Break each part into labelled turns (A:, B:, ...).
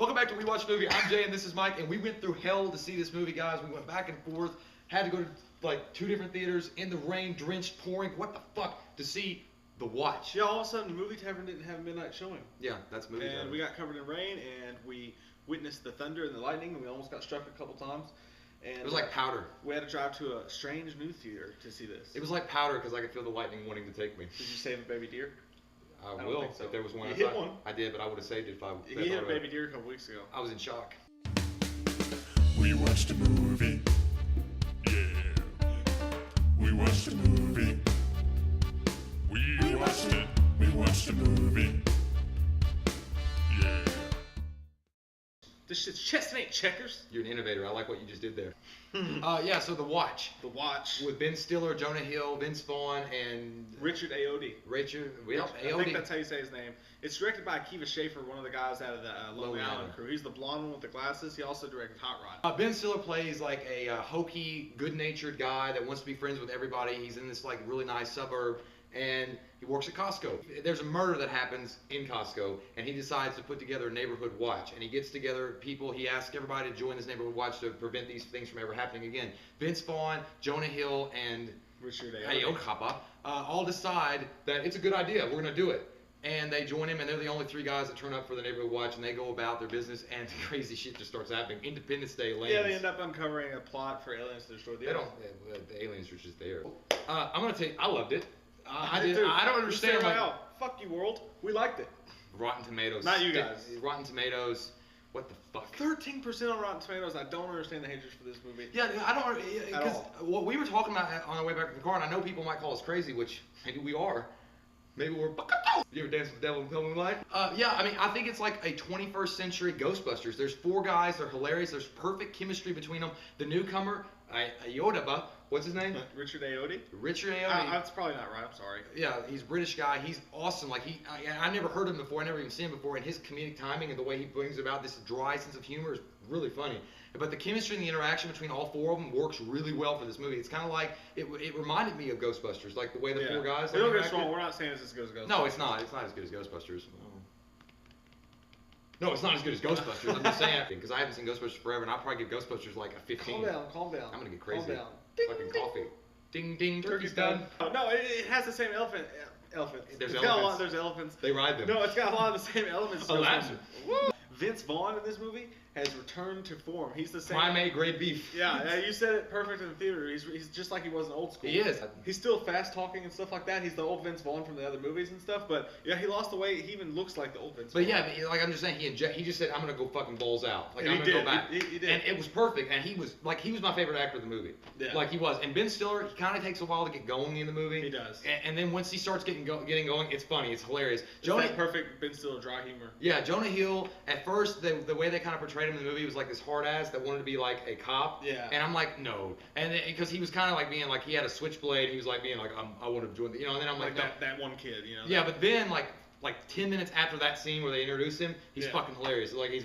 A: Welcome back to We Watch Movie. I'm Jay and this is Mike, and we went through hell to see this movie, guys. We went back and forth, had to go to like 2 different theaters in the rain, drenched, pouring, what the fuck, to see The Watch.
B: Yeah, all of a sudden, Movie Tavern didn't have a midnight showing.
A: Yeah, that's Movie Tavern.
B: And we got covered in rain, and we witnessed the thunder and the lightning, and we almost got struck a couple times. And
A: it was like powder.
B: We had to drive to a strange new theater to see this.
A: It was like powder because I could feel the lightning wanting to take me.
B: Did you save a baby deer?
A: I will, so. If there was one.
B: You hit one.
A: I did, but I would have saved it if I.
B: He hit a baby deer a couple weeks ago.
A: I was in shock.
C: We watched a movie. Yeah. We watched a movie. We watched it. We watched a movie. Yeah.
B: This shit's chess and ain't checkers.
A: You're an innovator. I like what you just did there. Yeah, so The Watch.
B: The Watch.
A: With Ben Stiller, Jonah Hill, Vince Vaughn, and
B: Richard Ayoade.
A: Ayoade.
B: I think that's how you say his name. It's directed by Akiva Schaffer, one of the guys out of the Lonely Island crew. He's the blonde one with the glasses. He also directed Hot Rod.
A: Ben Stiller plays like a hokey, good-natured guy that wants to be friends with everybody. He's in this like really nice suburb, and he works at Costco. There's a murder that happens in Costco, and he decides to put together a neighborhood watch. And he gets together people, he asks everybody to join this neighborhood watch to prevent these things from ever happening again. Vince Vaughn, Jonah Hill, and
B: Richard Ayoade
A: all decide that it's a good idea, we're gonna do it. And they join him, and they're the only 3 guys that turn up for the neighborhood watch, and they go about their business, and crazy shit just starts happening. Independence Day lands.
B: Yeah, they end up uncovering a plot for aliens to destroy the Earth.
A: The aliens are just there. I'm gonna tell you, I loved it. I
B: Dude,
A: don't understand.
B: Fuck you, world. We liked it.
A: Rotten Tomatoes.
B: Not you guys.
A: Rotten Tomatoes. What the fuck?
B: 13% on Rotten Tomatoes. I don't understand the haters for this movie.
A: Yeah, I don't. Because what we were talking about on our way back to the car, and I know people might call us crazy, which maybe we are. Maybe we're. You ever dance with the devil and tell me why? Yeah, I mean, I think it's like a 21st century Ghostbusters. There's 4 guys. They're hilarious. There's perfect chemistry between them. The newcomer, Ayoade, what's his name?
B: Richard Ayoade.
A: Richard Ayoade.
B: That's probably not right. I'm sorry.
A: Yeah, he's a British guy. He's awesome. Like I never heard him before. I never even seen him before. And his comedic timing and the way he brings about this dry sense of humor is really funny. But the chemistry and the interaction between all 4 of them works really well for this movie. It's kind of like it reminded me of Ghostbusters, like the way the 4 guys.
B: Don't get us wrong. We're not saying it's as good as Ghostbusters.
A: No, it's not. It's not as good as Ghostbusters. No, it's not as good as Ghostbusters. I'm just saying because I haven't seen Ghostbusters forever, and I'll probably give Ghostbusters like a 15.
B: Calm down.
A: I'm gonna get crazy.
B: Calm down.
A: Fucking coffee. Ding ding. Turkey's done.
B: No, it has the same elephants.
A: There's
B: elephants.
A: They ride them.
B: No, it's got a lot of the same elements.
A: Aladdin.
B: Vince Vaughn in this movie has returned to form. He's the same.
A: Primate grade beef.
B: Yeah, you said it perfect in the theater. He's just like he was in old school.
A: He is.
B: He's still fast talking and stuff like that. He's the old Vince Vaughn from the other movies and stuff. But yeah, he lost the weight. He even looks like the old Vince.
A: But yeah, like I'm just saying, he just said I'm gonna go fucking balls out. Like
B: and
A: I'm gonna go back.
B: He did.
A: And it was perfect. And he was my favorite actor of the movie.
B: Yeah.
A: Like he was. And Ben Stiller, he kind of takes a while to get going in the movie.
B: He does.
A: And then once he starts getting going, it's funny. It's hilarious.
B: That perfect Ben Stiller dry humor.
A: Yeah, Jonah Hill. At first, the way they kind of portrayed him in the movie was like this hard ass that wanted to be like a cop.
B: Yeah.
A: And I'm like, no. And because he was kind of like being like he had a switchblade. He was like being like I want to join the, And then I'm like no.
B: that one kid,
A: Yeah, but then like 10 minutes after that scene where they introduce him, he's fucking hilarious. Like he's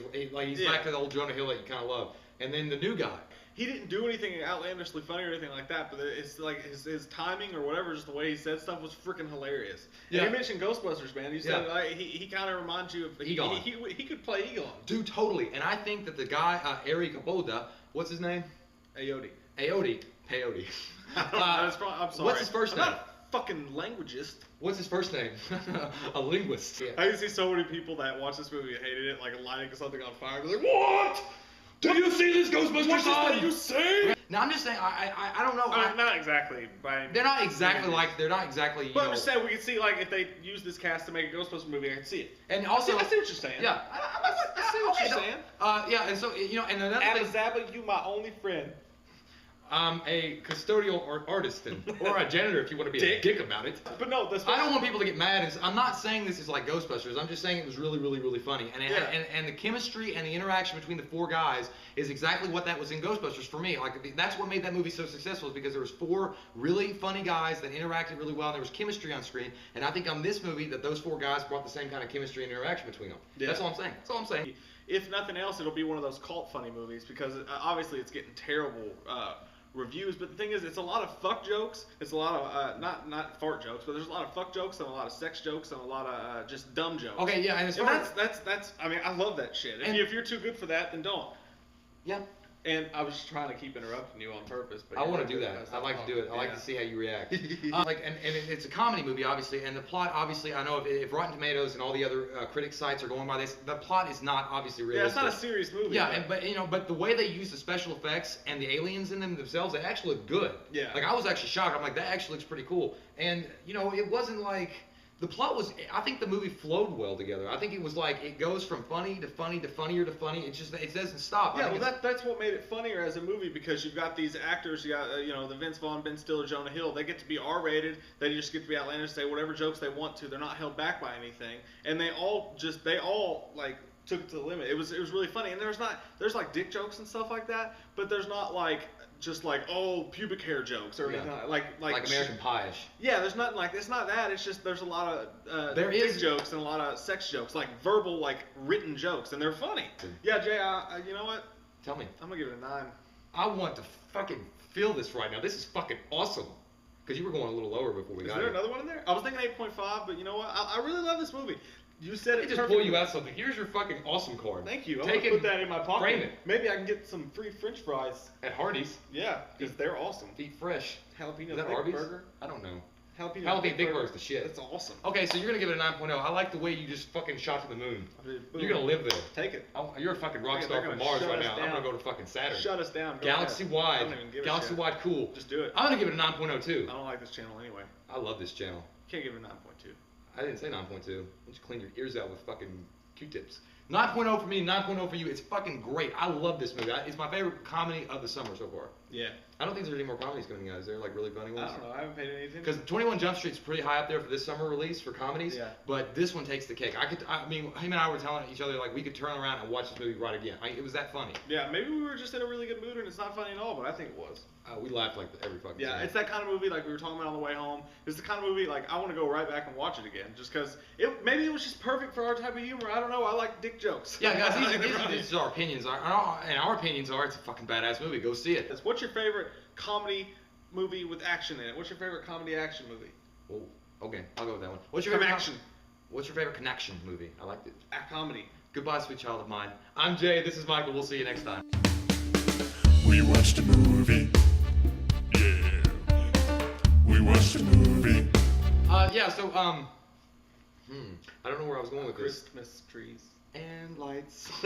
A: back to the old Jonah Hill that you kind of love. And then the new guy.
B: He didn't do anything outlandishly funny or anything like that, but it's like his timing or whatever, just the way he said stuff was freaking hilarious. Yeah. And you mentioned Ghostbusters, man. You said he kind of reminds you of
A: Egon.
B: He could play Egon.
A: Dude, totally. And I think that the guy, Eric Aboda, what's his name?
B: Ayoade.
A: Peyote.
B: I'm sorry.
A: What's his first name?
B: I'm not a fucking languagist.
A: What's his first name? A linguist. Yeah.
B: I can see so many people that watch this movie and hated it, like lighting something on fire. They're like, what? Do you see this Ghostbusters sign?
A: What you say? Now I'm just saying, I don't know.
B: Not exactly.
A: They're not exactly like. They're not exactly.
B: But I'm just saying we can see like if they use this cast to make a Ghostbusters movie, I can see it.
A: And also,
B: I see what you're saying.
A: Yeah.
B: I see what you're saying.
A: Yeah, and so and another thing.
B: Zabba, you my only friend.
A: I'm a custodial artist or a janitor if you want to be a dick about it.
B: But no,
A: I don't want people to get mad. I'm not saying this is like Ghostbusters. I'm just saying it was really, really, really funny. And the chemistry and the interaction between the 4 guys is exactly what that was in Ghostbusters for me. Like that's what made that movie so successful is because there was 4 really funny guys that interacted really well and there was chemistry on screen. And I think on this movie that those 4 guys brought the same kind of chemistry and interaction between them. Yeah. That's all I'm saying. That's all I'm saying.
B: If nothing else, it'll be one of those cult funny movies because obviously it's getting terrible reviews. But the thing is, it's a lot of fuck jokes. It's a lot of not fart jokes, but there's a lot of fuck jokes and a lot of sex jokes and a lot of just dumb jokes.
A: Okay, yeah, and
B: that's I mean, I love that shit. If you're too good for that, then don't.
A: Yeah.
B: And I was just trying to keep interrupting you on purpose. But
A: I want to do that. I like to do it. I like to see how you react. And it's a comedy movie, obviously, and the plot, obviously, I know if Rotten Tomatoes and all the other critic sites are going by this, the plot is not obviously realistic.
B: Yeah, it's not a serious movie.
A: Yeah, but the way they use the special effects and the aliens in them themselves, they actually look good.
B: Yeah.
A: Like I was actually shocked. I'm like, that actually looks pretty cool. And it wasn't like. The plot was, I think the movie flowed well together. I think it was like, it goes from funny to funny to funnier to funny. It doesn't stop.
B: Yeah, well, that's what made it funnier as a movie, because you've got these actors, you got, the Vince Vaughn, Ben Stiller, Jonah Hill. They get to be R-rated. They just get to be outlandish, say whatever jokes they want to. They're not held back by anything. And they all like, took it to the limit. It was really funny. And there's like dick jokes and stuff like that, but there's not like, just like, pubic hair jokes or anything like
A: American Pie-ish.
B: Yeah, there's nothing like, it's not that. It's just there's a lot of
A: dick
B: jokes and a lot of sex jokes, like verbal, like written jokes, and they're funny. Yeah, Jay, you know what?
A: Tell me.
B: I'm gonna give it a 9.
A: I want to fucking feel this right now. This is fucking awesome. Because you were going a little lower before we got here.
B: Is there another one in there? I was thinking 8.5, but you know what? I really love this movie. You said it.
A: Just pull you out something. Here's your fucking awesome card.
B: Thank you. I'm gonna put that in my pocket.
A: Frame it.
B: Maybe I can get some free French fries
A: at Hardee's.
B: Yeah, because they're awesome.
A: Feet fresh.
B: Jalapeno
A: is that
B: thick
A: Arby's?
B: burger.
A: I don't know.
B: Jalapeno
A: Big Burger's the shit.
B: That's awesome.
A: Okay, so you're gonna give it a 9.0. I like the way you just fucking shot to the moon. You're gonna live there.
B: Take it.
A: You're a fucking rock star from Mars right now. I'm gonna go to fucking Saturn.
B: Shut us down.
A: Galaxy-wide. Galaxy-wide cool.
B: Just do it.
A: I'm gonna give it a 9.0 too.
B: I don't like this channel anyway.
A: I love this channel.
B: Can't give it a 9.2.
A: I didn't say 9.2. Why don't you clean your ears out with fucking Q-tips? 9.0 for me, 9.0 for you. It's fucking great. I love this movie. It's my favorite comedy of the summer so far.
B: Yeah.
A: I don't think there's any more comedies coming out. Is there like really funny ones?
B: I don't know. I haven't paid any attention.
A: Because 21 Jump Street's pretty high up there for this summer release for comedies.
B: Yeah.
A: But this one takes the cake. I mean, him and I were telling each other like we could turn around and watch this movie right again. It was that funny.
B: Yeah, maybe we were just in a really good mood and it's not funny at all, but I think it was.
A: We laughed like every fucking time.
B: It's that kind of movie like we were talking about on the way home. It's the kind of movie like I want to go right back and watch it again, just because maybe it was just perfect for our type of humor. I don't know. I like dick jokes.
A: Yeah, guys, these are our opinions. And our opinions are it's a fucking badass movie. Go see it.
B: What's your favorite comedy movie with action in it? What's your favorite comedy action movie?
A: Oh, okay, I'll go with that one. What's your favorite
B: action?
A: What's your favorite connection movie? I liked it.
B: A comedy.
A: Goodbye, sweet child of mine. I'm Jay. This is Michael. We'll see you next time.
C: We watched a movie. Yeah. We watched a movie.
A: So I don't know where I was going with this.
B: Christmas trees.
A: And lights.